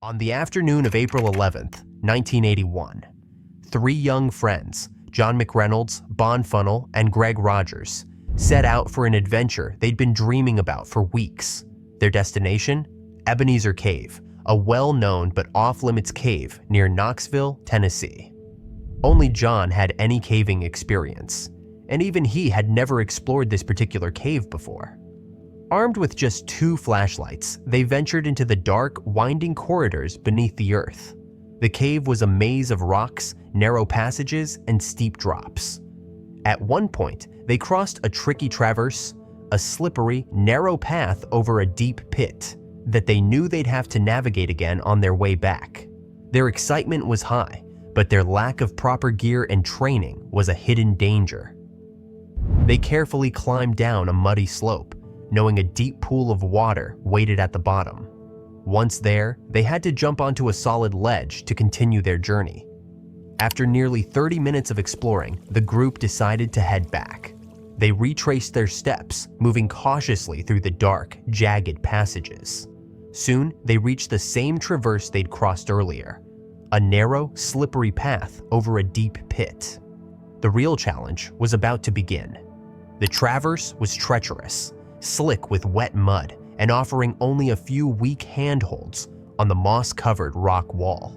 On the afternoon of April 11th, 1981, three young friends, John McReynolds, Bon Funnell, and Greg Rogers, set out for an adventure they'd been dreaming about for weeks. Their destination? Ebenezer Cave, a well-known but off-limits cave near Knoxville, Tennessee. Only John had any caving experience, and even he had never explored this particular cave before. Armed with just 2 flashlights, they ventured into the dark, winding corridors beneath the earth. The cave was a maze of rocks, narrow passages, and steep drops. At one point, they crossed a tricky traverse, a slippery, narrow path over a deep pit that they knew they'd have to navigate again on their way back. Their excitement was high, but their lack of proper gear and training was a hidden danger. They carefully climbed down a muddy slope, knowing a deep pool of water waited at the bottom. Once there, they had to jump onto a solid ledge to continue their journey. After nearly 30 minutes of exploring, the group decided to head back. They retraced their steps, moving cautiously through the dark, jagged passages. Soon, they reached the same traverse they'd crossed earlier, a narrow, slippery path over a deep pit. The real challenge was about to begin. The traverse was treacherous, slick with wet mud and offering only a few weak handholds on the moss-covered rock wall.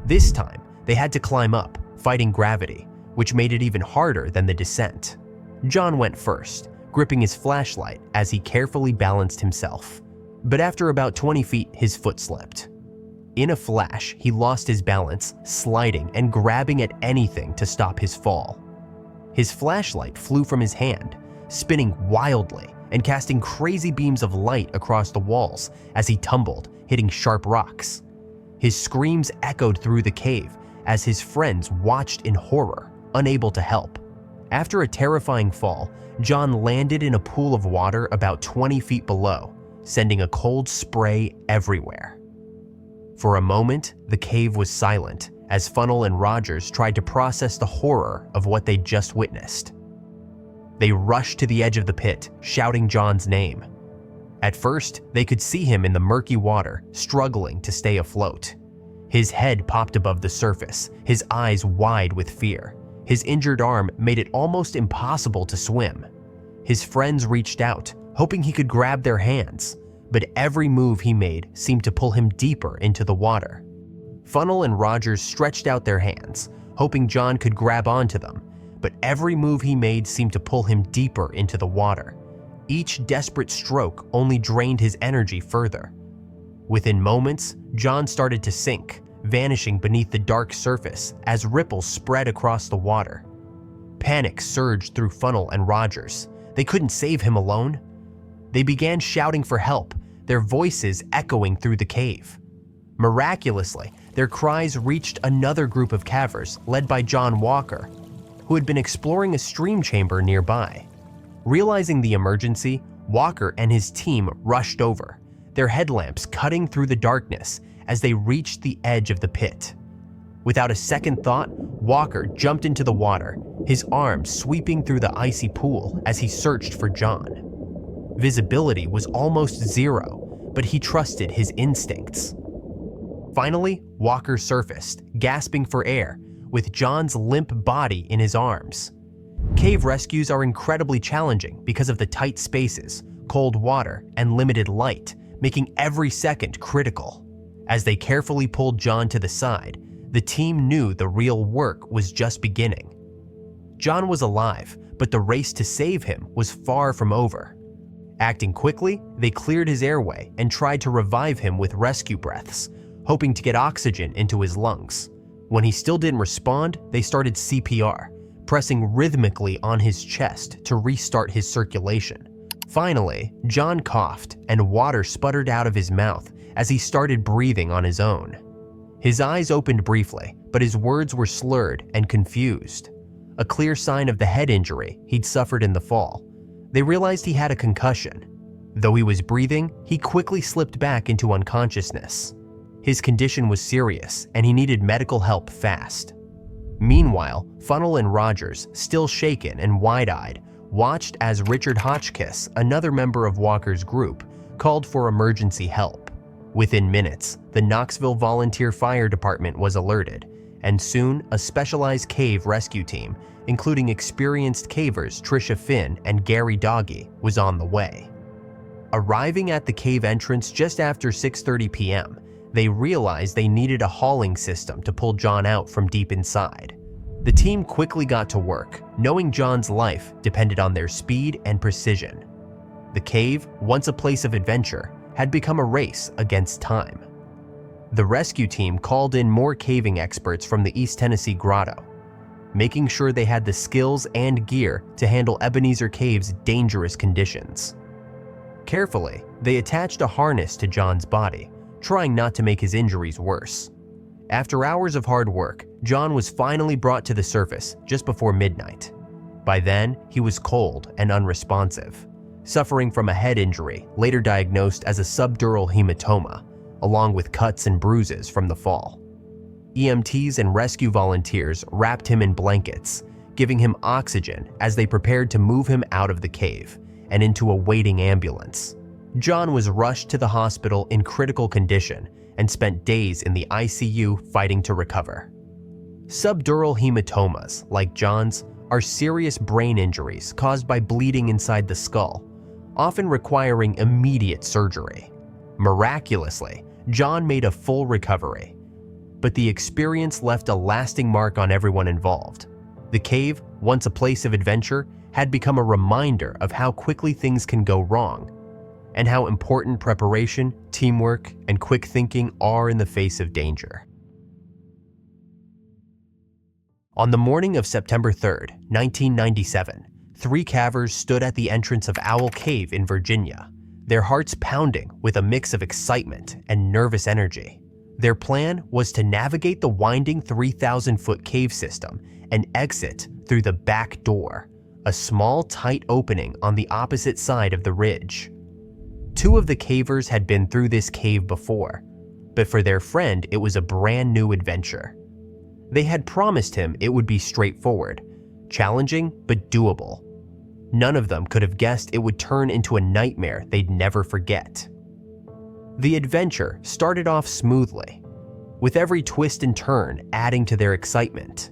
This time, they had to climb up, fighting gravity, which made it even harder than the descent. John went first, gripping his flashlight as he carefully balanced himself. But after about 20 feet, his foot slipped. In a flash, he lost his balance, sliding and grabbing at anything to stop his fall. His flashlight flew from his hand, spinning wildly and casting crazy beams of light across the walls as he tumbled, hitting sharp rocks. His screams echoed through the cave as his friends watched in horror, unable to help. After a terrifying fall, John landed in a pool of water about 20 feet below, sending a cold spray everywhere. For a moment, the cave was silent as Funnell and Rogers tried to process the horror of what they'd just witnessed. They rushed to the edge of the pit, shouting John's name. At first, they could see him in the murky water, struggling to stay afloat. His head popped above the surface, his eyes wide with fear. His injured arm made it almost impossible to swim. His friends reached out, hoping he could grab their hands, but every move he made seemed to pull him deeper into the water. Funnell and Rogers stretched out their hands, hoping John could grab onto them, but every move he made seemed to pull him deeper into the water. Each desperate stroke only drained his energy further. Within moments, John started to sink, vanishing beneath the dark surface as ripples spread across the water. Panic surged through Funnell and Rogers. They couldn't save him alone. They began shouting for help, their voices echoing through the cave. Miraculously, their cries reached another group of cavers led by John Walker, who had been exploring a stream chamber nearby. Realizing the emergency, Walker and his team rushed over, their headlamps cutting through the darkness as they reached the edge of the pit. Without a second thought, Walker jumped into the water, his arms sweeping through the icy pool as he searched for John. Visibility was almost zero, but he trusted his instincts. Finally, Walker surfaced, gasping for air, with John's limp body in his arms. Cave rescues are incredibly challenging because of the tight spaces, cold water, and limited light, making every second critical. As they carefully pulled John to the side, the team knew the real work was just beginning. John was alive, but the race to save him was far from over. Acting quickly, they cleared his airway and tried to revive him with rescue breaths, hoping to get oxygen into his lungs. When he still didn't respond, they started CPR, pressing rhythmically on his chest to restart his circulation. Finally, John coughed and water sputtered out of his mouth as he started breathing on his own. His eyes opened briefly, but his words were slurred and confused, a clear sign of the head injury he'd suffered in the fall. They realized he had a concussion. Though he was breathing, he quickly slipped back into unconsciousness. His condition was serious, and he needed medical help fast. Meanwhile, Funnell and Rogers, still shaken and wide-eyed, watched as Richard Hotchkiss, another member of Walker's group, called for emergency help. Within minutes, the Knoxville Volunteer Fire Department was alerted, and soon a specialized cave rescue team, including experienced cavers Tricia Finn and Gary Doggy, was on the way. Arriving at the cave entrance just after 6:30 p.m., they realized they needed a hauling system to pull John out from deep inside. The team quickly got to work, knowing John's life depended on their speed and precision. The cave, once a place of adventure, had become a race against time. The rescue team called in more caving experts from the East Tennessee Grotto, making sure they had the skills and gear to handle Ebenezer Cave's dangerous conditions. Carefully, they attached a harness to John's body, trying not to make his injuries worse. After hours of hard work, John was finally brought to the surface just before midnight. By then, he was cold and unresponsive, suffering from a head injury later diagnosed as a subdural hematoma, along with cuts and bruises from the fall. EMTs and rescue volunteers wrapped him in blankets, giving him oxygen as they prepared to move him out of the cave and into a waiting ambulance. John was rushed to the hospital in critical condition and spent days in the ICU fighting to recover. Subdural hematomas, like John's, are serious brain injuries caused by bleeding inside the skull, often requiring immediate surgery. Miraculously, John made a full recovery, but the experience left a lasting mark on everyone involved. The cave, once a place of adventure, had become a reminder of how quickly things can go wrong, and how important preparation, teamwork, and quick thinking are in the face of danger. On the morning of September 3rd, 1997, 3 cavers stood at the entrance of Owl Cave in Virginia, their hearts pounding with a mix of excitement and nervous energy. Their plan was to navigate the winding 3,000-foot cave system and exit through the back door, a small, tight opening on the opposite side of the ridge. 2 of the cavers had been through this cave before, but for their friend, it was a brand new adventure. They had promised him it would be straightforward, challenging but doable. None of them could have guessed it would turn into a nightmare they'd never forget. The adventure started off smoothly, with every twist and turn adding to their excitement.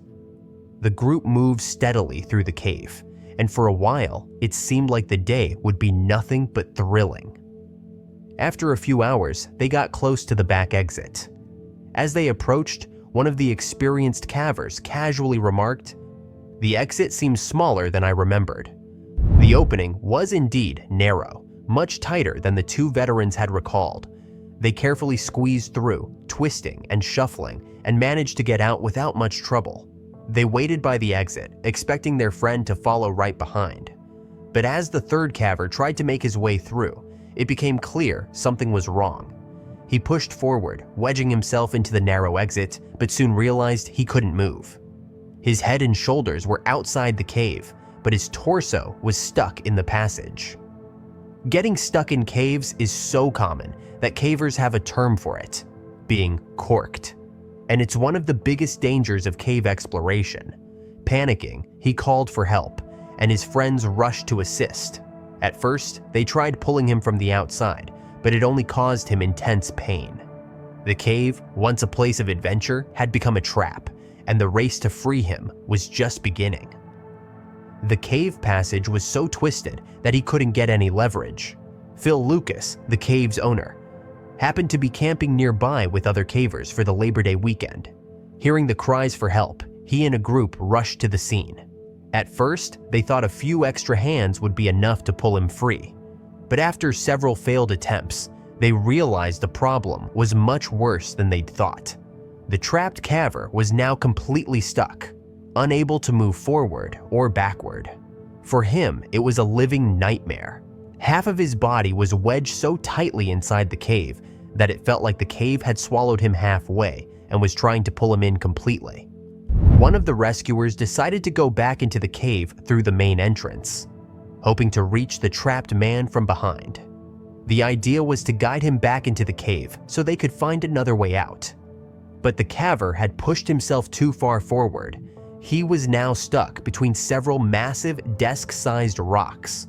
The group moved steadily through the cave, and for a while, it seemed like the day would be nothing but thrilling. After a few hours, they got close to the back exit. As they approached, one of the experienced cavers casually remarked, "The exit seems smaller than I remembered." The opening was indeed narrow, much tighter than the 2 veterans had recalled. They carefully squeezed through, twisting and shuffling, and managed to get out without much trouble. They waited by the exit, expecting their friend to follow right behind. But as the 3rd caver tried to make his way through, it became clear something was wrong. He pushed forward, wedging himself into the narrow exit, but soon realized he couldn't move. His head and shoulders were outside the cave, but his torso was stuck in the passage. Getting stuck in caves is so common that cavers have a term for it, being corked. And it's one of the biggest dangers of cave exploration. Panicking, he called for help, and his friends rushed to assist. At first, they tried pulling him from the outside, but it only caused him intense pain. The cave, once a place of adventure, had become a trap, and the race to free him was just beginning. The cave passage was so twisted that he couldn't get any leverage. Phil Lucas, the cave's owner, happened to be camping nearby with other cavers for the Labor Day weekend. Hearing the cries for help, he and a group rushed to the scene. At first, they thought a few extra hands would be enough to pull him free. But after several failed attempts, they realized the problem was much worse than they'd thought. The trapped caver was now completely stuck, unable to move forward or backward. For him, it was a living nightmare. Half of his body was wedged so tightly inside the cave that it felt like the cave had swallowed him halfway and was trying to pull him in completely. One of the rescuers decided to go back into the cave through the main entrance, hoping to reach the trapped man from behind. The idea was to guide him back into the cave so they could find another way out. But the caver had pushed himself too far forward. He was now stuck between several massive desk-sized rocks.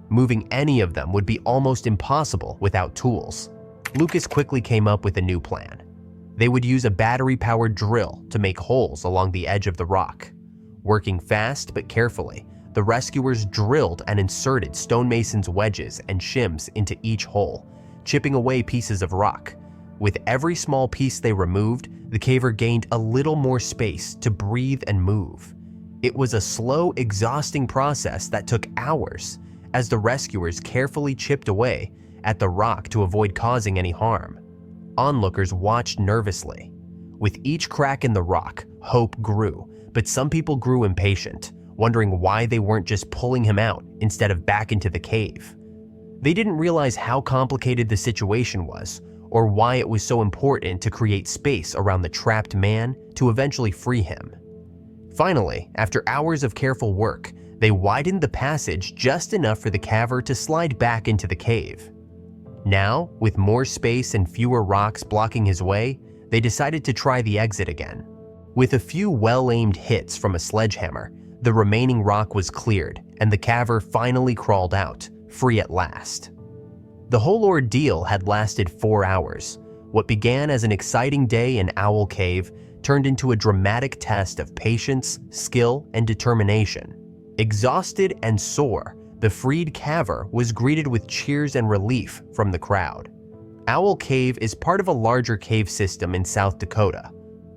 Moving any of them would be almost impossible without tools. Lucas quickly came up with a new plan. They would use a battery-powered drill to make holes along the edge of the rock. Working fast but carefully, the rescuers drilled and inserted stonemason's wedges and shims into each hole, chipping away pieces of rock. With every small piece they removed, the caver gained a little more space to breathe and move. It was a slow, exhausting process that took hours, as the rescuers carefully chipped away at the rock to avoid causing any harm. Onlookers watched nervously. With each crack in the rock, hope grew, but some people grew impatient, wondering why they weren't just pulling him out instead of back into the cave. They didn't realize how complicated the situation was, or why it was so important to create space around the trapped man to eventually free him. Finally, after hours of careful work, they widened the passage just enough for the caver to slide back into the cave. Now, with more space and fewer rocks blocking his way, they decided to try the exit again. With a few well-aimed hits from a sledgehammer, the remaining rock was cleared, and the caver finally crawled out, free at last. The whole ordeal had lasted 4 hours. What began as an exciting day in Owl Cave turned into a dramatic test of patience, skill, and determination. Exhausted and sore, the freed caver was greeted with cheers and relief from the crowd. Owl Cave is part of a larger cave system in South Dakota,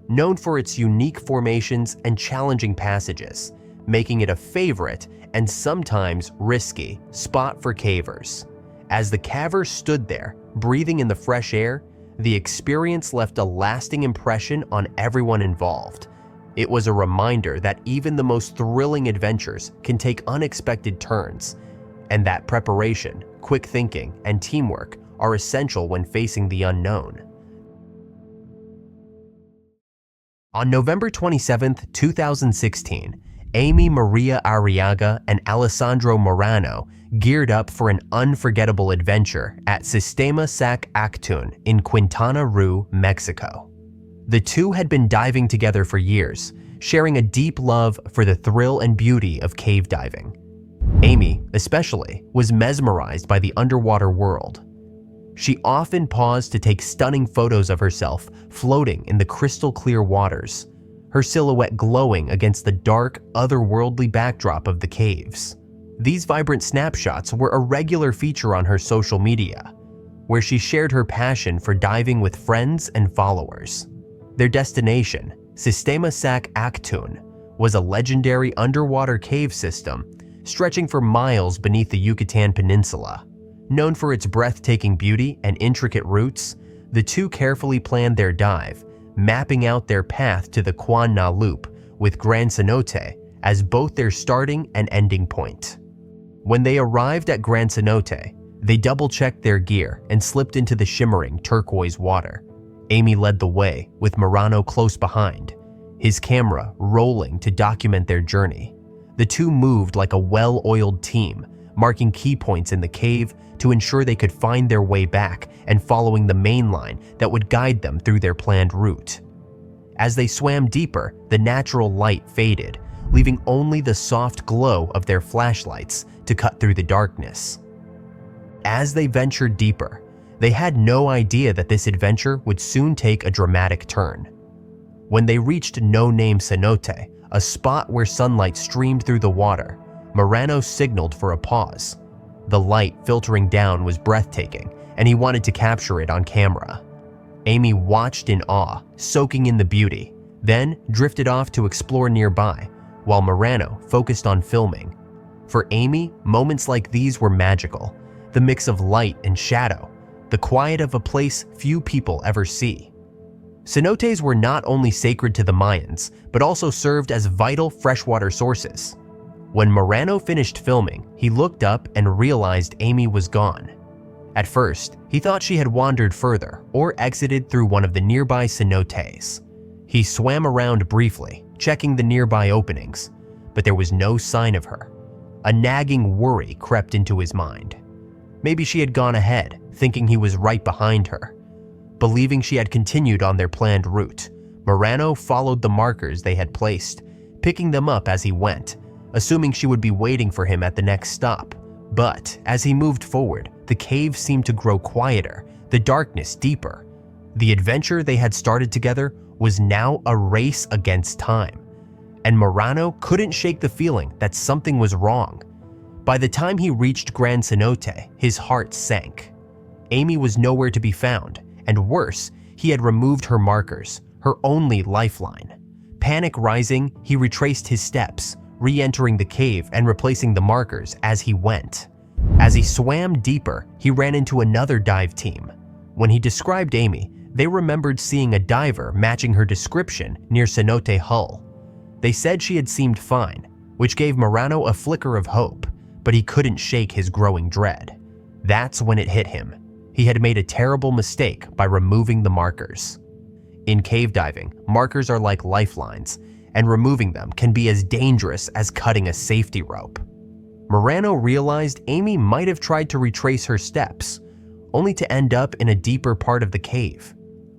known for its unique formations and challenging passages, making it a favorite and sometimes risky spot for cavers. As the caver stood there, breathing in the fresh air, the experience left a lasting impression on everyone involved. It was a reminder that even the most thrilling adventures can take unexpected turns, and that preparation, quick thinking, and teamwork are essential when facing the unknown. On November 27, 2016, Amy Maria Arriaga and Alessandro Morano geared up for an unforgettable adventure at Sistema Sac Actun in Quintana Roo, Mexico. The two had been diving together for years, sharing a deep love for the thrill and beauty of cave diving. Amy, especially, was mesmerized by the underwater world. She often paused to take stunning photos of herself floating in the crystal-clear waters, her silhouette glowing against the dark, otherworldly backdrop of the caves. These vibrant snapshots were a regular feature on her social media, where she shared her passion for diving with friends and followers. Their destination, Sistema Sac Actun, was a legendary underwater cave system stretching for miles beneath the Yucatan Peninsula. Known for its breathtaking beauty and intricate routes, the two carefully planned their dive, mapping out their path to the Quan Na Loop, with Gran Cenote as both their starting and ending point. When they arrived at Gran Cenote, they double-checked their gear and slipped into the shimmering turquoise water. Amy led the way, with Morano close behind, his camera rolling to document their journey. The two moved like a well-oiled team, marking key points in the cave to ensure they could find their way back and following the main line that would guide them through their planned route. As they swam deeper, the natural light faded, leaving only the soft glow of their flashlights to cut through the darkness. As they ventured deeper, they had no idea that this adventure would soon take a dramatic turn. When they reached no-name Cenote, a spot where sunlight streamed through the water, Morano signaled for a pause. The light filtering down was breathtaking, and he wanted to capture it on camera. Amy watched in awe, soaking in the beauty, then drifted off to explore nearby, while Morano focused on filming. For Amy, moments like these were magical. The mix of light and shadow, the quiet of a place few people ever see. Cenotes were not only sacred to the Mayans, but also served as vital freshwater sources. When Morano finished filming, he looked up and realized Amy was gone. At first, he thought she had wandered further or exited through one of the nearby cenotes. He swam around briefly, checking the nearby openings, but there was no sign of her. A nagging worry crept into his mind. Maybe she had gone ahead, thinking he was right behind her. Believing she had continued on their planned route, Morano followed the markers they had placed, picking them up as he went, assuming she would be waiting for him at the next stop. But as he moved forward, the cave seemed to grow quieter, the darkness deeper. The adventure they had started together was now a race against time, and Marano couldn't shake the feeling that something was wrong. By the time he reached Gran Cenote, his heart sank. Amy was nowhere to be found, and worse, he had removed her markers, her only lifeline. Panic rising, he retraced his steps, re-entering the cave and replacing the markers as he went. As he swam deeper, he ran into another dive team. When he described Amy, they remembered seeing a diver matching her description near Cenote Hull. They said she had seemed fine, which gave Marano a flicker of hope, but he couldn't shake his growing dread. That's when it hit him. He had made a terrible mistake by removing the markers. In cave diving, markers are like lifelines, and removing them can be as dangerous as cutting a safety rope. Marano realized Amy might have tried to retrace her steps, only to end up in a deeper part of the cave.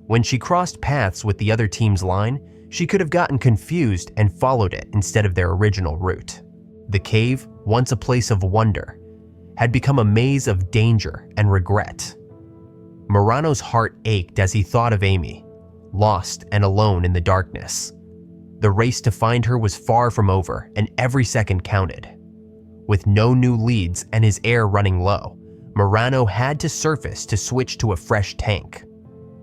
When she crossed paths with the other team's line, she could have gotten confused and followed it instead of their original route. The cave, once a place of wonder, had become a maze of danger and regret. Marano's heart ached as he thought of Amy, lost and alone in the darkness. The race to find her was far from over, and every second counted. With no new leads and his air running low, Marano had to surface to switch to a fresh tank.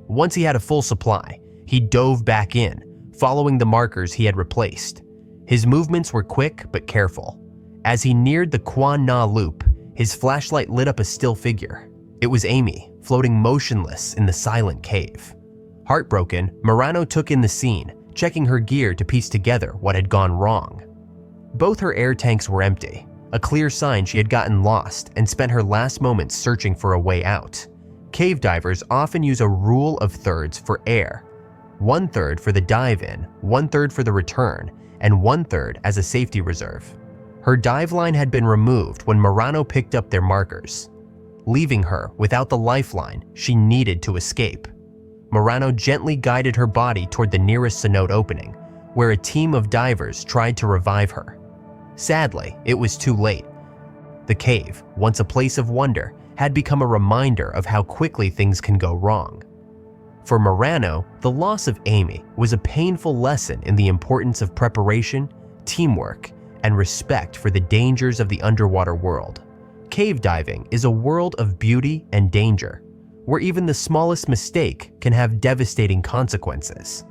Once he had a full supply, he dove back in, following the markers he had replaced. His movements were quick but careful. As he neared the Quan Na Loop, his flashlight lit up a still figure. It was Amy, floating motionless in the silent cave. Heartbroken, Marano took in the scene, checking her gear to piece together what had gone wrong. Both her air tanks were empty, a clear sign she had gotten lost and spent her last moments searching for a way out. Cave divers often use a rule of thirds for air. 1/3 for the dive-in, 1/3 for the return, and 1/3 as a safety reserve. Her dive line had been removed when Marano picked up their markers, leaving her without the lifeline she needed to escape. Marano gently guided her body toward the nearest cenote opening, where a team of divers tried to revive her. Sadly, it was too late. The cave, once a place of wonder, had become a reminder of how quickly things can go wrong. For Marano, the loss of Amy was a painful lesson in the importance of preparation, teamwork, and respect for the dangers of the underwater world. Cave diving is a world of beauty and danger, where even the smallest mistake can have devastating consequences.